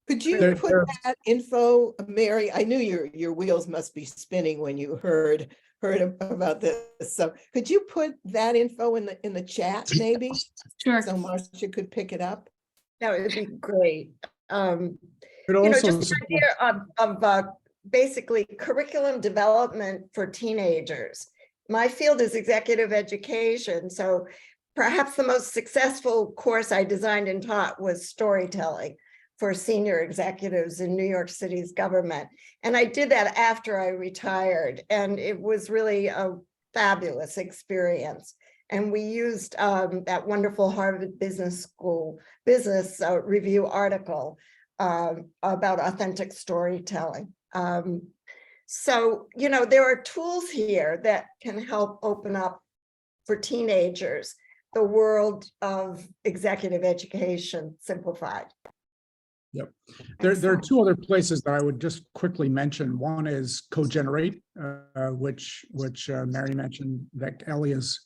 Could you put that info, Mary? I knew your wheels must be spinning when you heard about this. So could you put that info in the chat, maybe? Sure. So Marcia could pick it up. That would be great. Also just the idea of basically curriculum development for teenagers. My field is executive education, so perhaps the most successful course I designed and taught was storytelling for senior executives in New York City's government. And I did that after I retired, and it was really a fabulous experience. And we used that wonderful Harvard Business School business review article about authentic storytelling. So, there are tools here that can help open up for teenagers the world of executive education simplified. Yep. There are 2 other places that I would just quickly mention. One is CoGenerate, which Mary mentioned that Ellie is,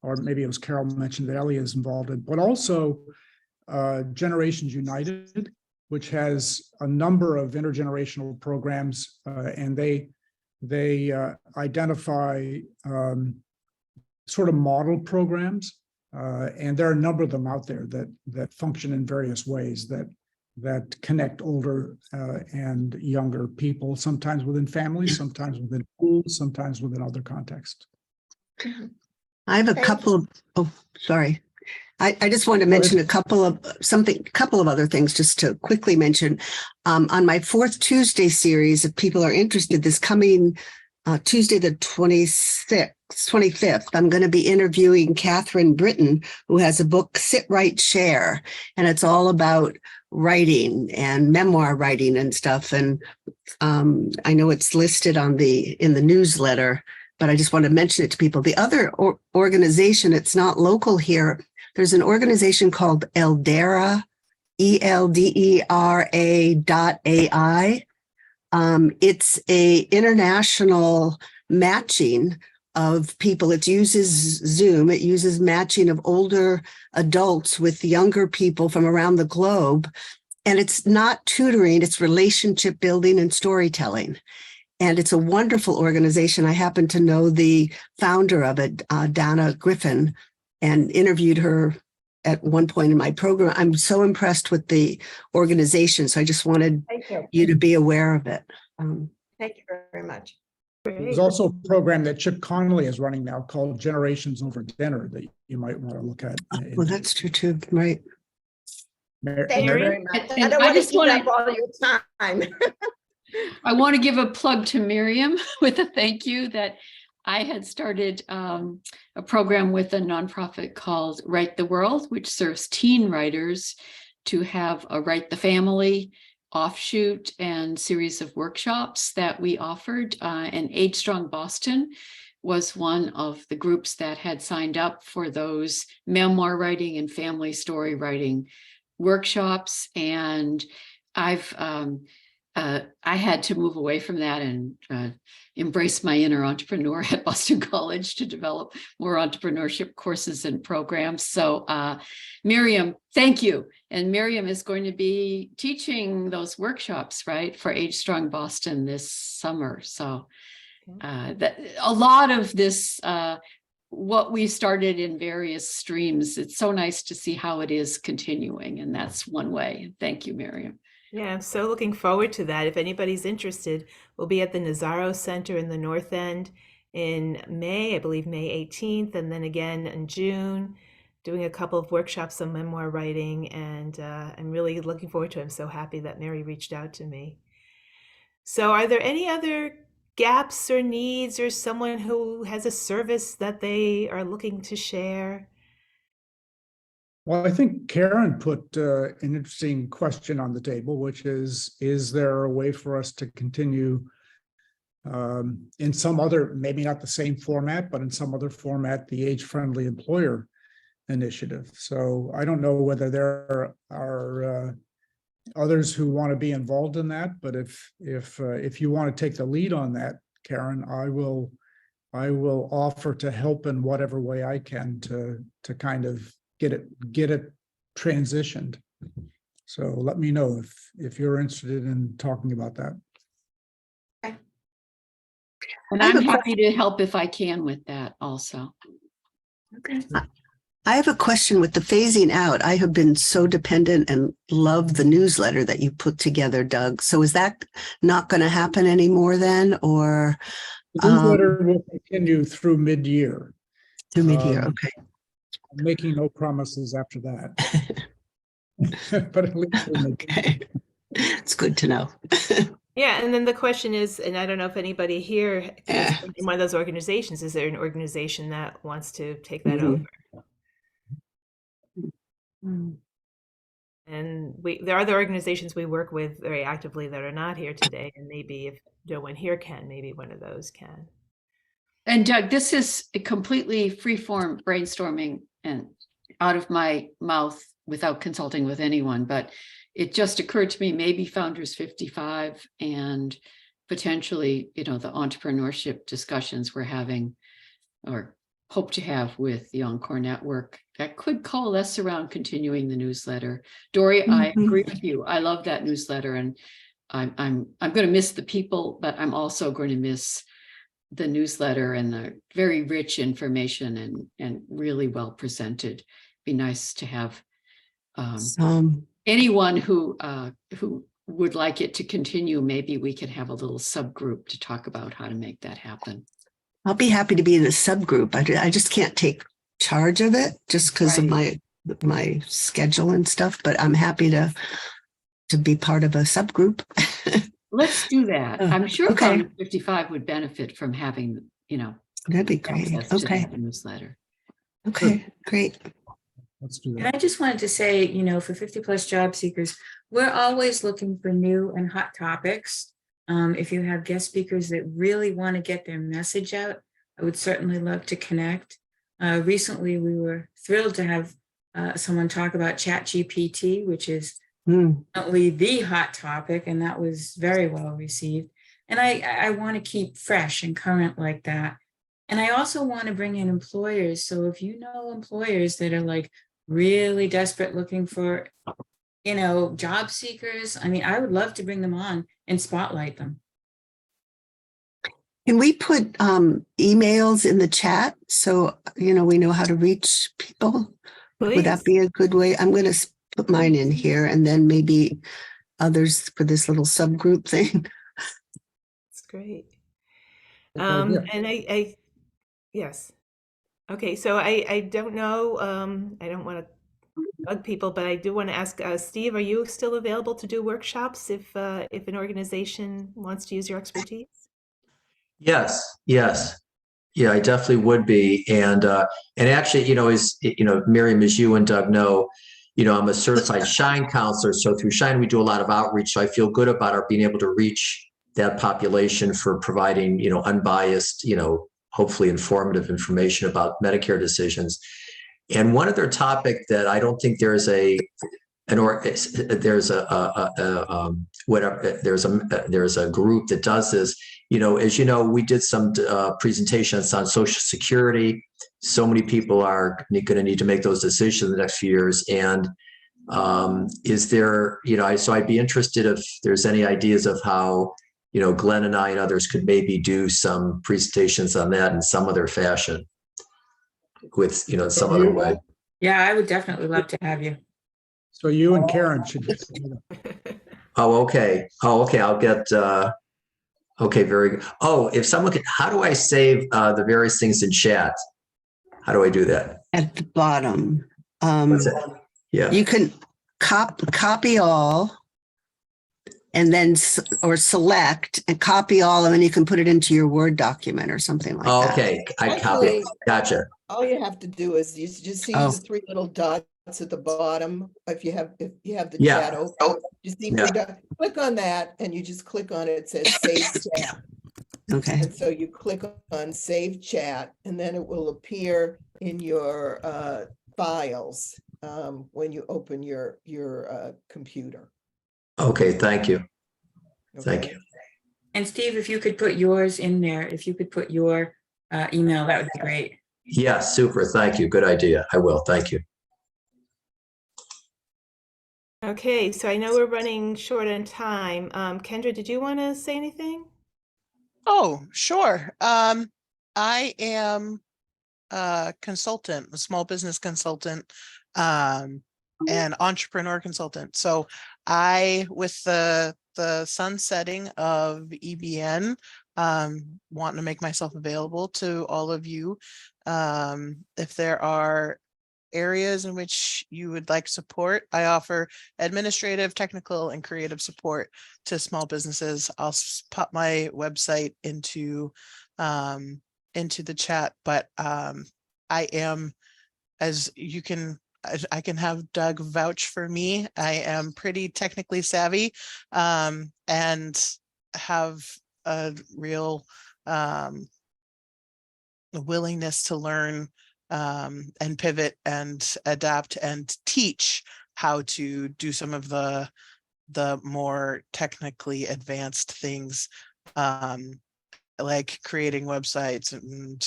or maybe it was Carol mentioned that Ellie is involved in, but also Generations United, which has a number of intergenerational programs, and they identify sort of model programs, and there are a number of them out there that function in various ways that connect older and younger people, sometimes within families, sometimes within schools, sometimes within other contexts. I have a couple of, oh, sorry. I just wanted to mention a couple of other things just to quickly mention. On my Fourth Tuesday series, if people are interested, this coming Tuesday, the 25th, I'm going to be interviewing Catherine Britton, who has a book, Sit, Write, Share, and it's all about writing and memoir writing and stuff. And I know it's listed in the newsletter, but I just want to mention it to people. The other organization, it's not local here. There's an organization called Eldera, ELDERA.ai. It's a international matching of people. It uses Zoom. It uses matching of older adults with younger people from around the globe. And it's not tutoring, it's relationship building and storytelling. And it's a wonderful organization. I happen to know the founder of it, Donna Griffin, and interviewed her at one point in my program. I'm so impressed with the organization. So I just wanted you to be aware of it. Thank you very much. There's also a program that Chip Connolly is running now called Generations Over Dinner that you might want to look at. Well, that's true too, right? Thank you very much. I And don't I want to just eat wanna- up all your time. I want to give a plug to Miriam with a thank you that I had started a program with a nonprofit called Write the World, which serves teen writers to have a Write the Family offshoot and series of workshops that we offered. And Age Strong Boston was one of the groups that had signed up for those memoir writing and family story writing workshops. And I had to move away from that and embrace my inner entrepreneur at Boston College to develop more entrepreneurship courses and programs. So Miriam, thank you. And Miriam is going to be teaching those workshops, right, for Age Strong Boston this summer. So that a lot of this, what we started in various streams, it's so nice to see how it is continuing. And that's one way. Thank you, Miriam. Yeah, I'm so looking forward to that. If anybody's interested, we'll be at the Nazaro Center in the North End in May, I believe May 18th, and then again in June, doing a couple of workshops on memoir writing, and I'm really looking forward to it. I'm so happy that Mary reached out to me. So are there any other gaps or needs, or someone who has a service that they are looking to share? Well, I think Karen put an interesting question on the table, which is there a way for us to continue in some other, maybe not the same format, but in some other format, the Age-Friendly Employer Initiative? So I don't know whether there are others who want to be involved in that, but if you want to take the lead on that, Karen, I will offer to help in whatever way I can to kind of get it transitioned. So let me know if you're interested in talking about that. And I'm happy to help if I can with that also. Okay. I have a question with the phasing out. I have been so dependent and love the newsletter that you put together, Doug. So is that not going to happen anymore then, or? The newsletter will continue through mid-year. Through mid-year, okay. I'm making no promises after that. But at least okay. It's good to know. Yeah, and then the question is, and I don't know if anybody here is in one of those organizations, is there an organization that wants to take that over? And there are other organizations we work with very actively that are not here today, and maybe if no one here can, maybe one of those can. And Doug, this is a completely free-form brainstorming and out of my mouth without consulting with anyone, but it just occurred to me, maybe Founders 55 and potentially, the entrepreneurship discussions we're having or hope to have with the Encore Network that could coalesce around continuing the newsletter. Dory, I agree with you. I love that newsletter, and I'm going to miss the people, but I'm also going to miss the newsletter and the very rich information and really well presented. Be nice to have anyone who would like it to continue. Maybe we could have a little subgroup to talk about how to make that happen. I'll be happy to be in a subgroup. I just can't take charge of it just because of my schedule and stuff, but I'm happy to be part of a subgroup. Let's do that. I'm sure okay. Common 55 would benefit from having, that'd be great. access to Okay. that newsletter. Okay, great. Let's do And that. I just wanted to say, for 50+ job seekers, we're always looking for new and hot topics. If you have guest speakers that really want to get their message out, I would certainly love to connect. Recently, we were thrilled to have someone talk about ChatGPT, which is only the hot topic, and that was very well received. And I want to keep fresh and current like that. And I also want to bring in employers. So if you know employers that are like really desperate looking for, job seekers, I would love to bring them on and spotlight them. Can we put emails in the chat so, we know how to reach people? Would that be a good way? I'm going to put mine in here and then maybe others for this little subgroup thing. That's great. Good idea. And yes. Okay, so I don't know, I don't want to bug people, but I do want to ask, Steve, are you still available to do workshops if an organization wants to use your expertise? Yes. Yeah, I definitely would be. And actually, Miriam, as you and Doug know, I'm a certified Shine counselor. So through Shine, we do a lot of outreach. So I feel good about our being able to reach that population for providing, unbiased, hopefully informative information about Medicare decisions. And one other topic that I don't think there's a group that does this. As you know, we did some presentations on Social Security. So many people are going to need to make those decisions in the next few years. And is there, so I'd be interested if there's any ideas of how, Glenn and I and others could maybe do some presentations on that in some other fashion with, some other way. Yeah, I would definitely love to have you. So you and Karen should get together. Oh, okay. I'll get, okay, very good. Oh, if someone could, how do I save the various things in chat? How do I do that? At the bottom. What's it? Yeah. You can copy all and then or select and copy all, and then you can put it into your Word document or something like that. Okay, I copy it. Gotcha. All you have to do is you just see the three little dots at the bottom. If you have the chat open, you see three dots. Click on that, and you just click on it. It says Save Chat. Okay. And so you click on Save Chat, and then it will appear in your files when you open your computer. Okay, thank you. Thank you. And Steve, if you could put yours in there, if you could put your email, that would be great. Yeah, super. Thank you. Good idea. I will. Thank you. Okay, so I know we're running short on time. Kendra, did you want to say anything? Oh, sure. I am a consultant, a small business consultant, and entrepreneur consultant. So with the sunsetting of EBN, want to make myself available to all of you. If there are areas in which you would like support, I offer administrative, technical, and creative support to small businesses. I'll pop my website into the chat, but I am, as you can, I can have Doug vouch for me. I am pretty technically savvy and have a real willingness to learn and pivot and adapt and teach how to do some of the more technically advanced things, like creating websites and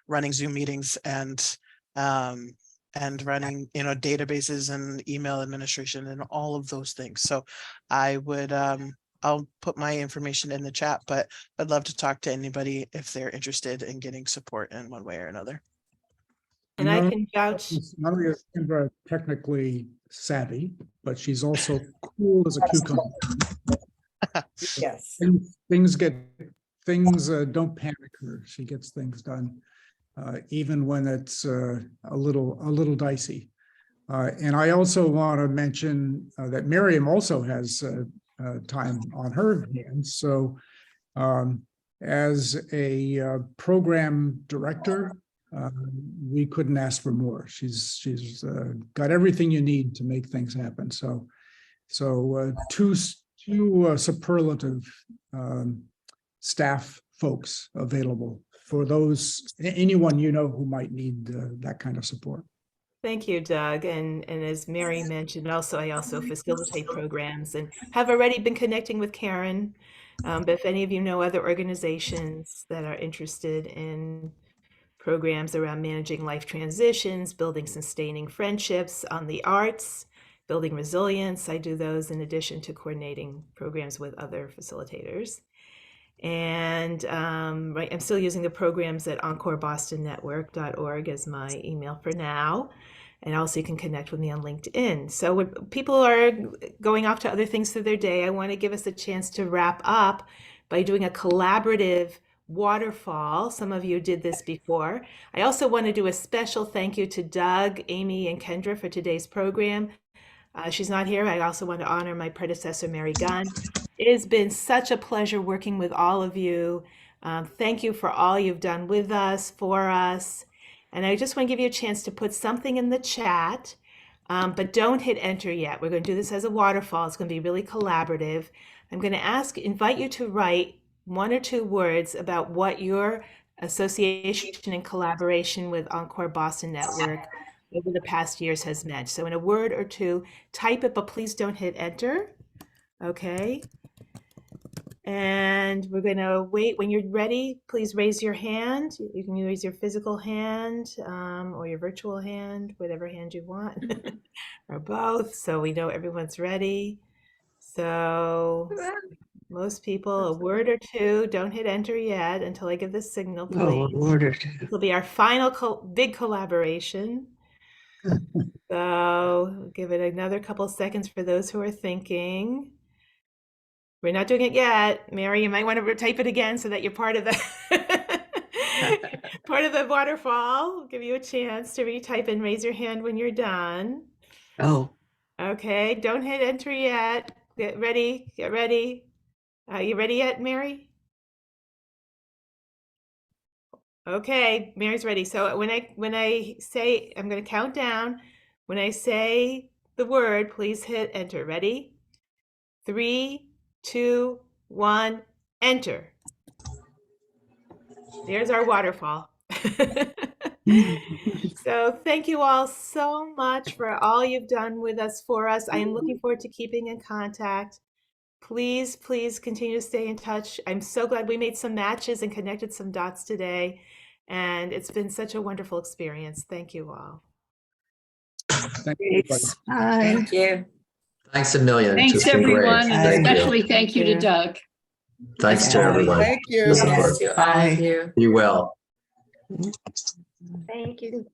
running Zoom meetings and and running, databases and email administration and all of those things. So I would, I'll put my information in the chat, but I'd love to talk to anybody if they're interested in getting support in one way or another. And I can vouch. Not only is Kendra technically savvy, but she's also cool as a cucumber. Yes. Things don't panic her. She gets things done, even when it's a little dicey. And I also want to mention that Miriam also has time on her hands. So as a program director, we couldn't ask for more. She's got everything you need to make things happen. So two superlative staff folks available for anyone who might need that kind of support. Thank you, Doug. And as Mary mentioned, I also facilitate programs and have already been connecting with Karen. But if any of you know other organizations that are interested in programs around managing life transitions, building sustaining friendships on the arts, building resilience, I do those in addition to coordinating programs with other facilitators. And I'm still using the programs at EncoreBostonNetwork.org as my email for now. And also you can connect with me on LinkedIn. So when people are going off to other things through their day, I want to give us a chance to wrap up by doing a collaborative waterfall. Some of you did this before. I also want to do a special thank you to Doug, Amy, and Kendra for today's program. She's not here. I also want to honor my predecessor, Mary Gunn. It has been such a pleasure working with all of you. Thank you for all you've done with us, for us. And I just want to give you a chance to put something in the chat, but don't hit enter yet. We're going to do this as a waterfall. It's going to be really collaborative. I'm going to invite you to write 1 or 2 words about what your association and collaboration with Encore Boston Network over the past years has meant. So in a word or 2, type it, but please don't hit enter. Okay. And we're going to wait. When you're ready, please raise your hand. You can use your physical hand or your virtual hand, whatever hand you want, or both, so we know everyone's ready. So most people, a word or 2, don't hit enter yet until I give the signal, please. Oh, a word or 2. This will be our final big collaboration. So give it another couple seconds for those who are thinking. We're not doing it yet. Mary, you might want to type it again so that you're part of the waterfall. We'll give you a chance to retype and raise your hand when you're done. Oh. Okay, don't hit enter yet. Get ready. Get ready. You ready yet, Mary? Okay, Mary's ready. So when I say, I'm going to count down. When I say the word, please hit enter. Ready? 3, 2, 1, enter. There's our waterfall. So thank you all so much for all you've done with us, for us. I am looking forward to keeping in contact. Please, please continue to stay in touch. I'm so glad we made some matches and connected some dots today. And it's been such a wonderful experience. Thank you all. Thank you. Thank you. Thanks a million. Thanks, It's been great. everyone, and Thank you. especially thank you to Doug. Thanks to everyone. Thank you. Yes, to all of you. Be well. Thank you.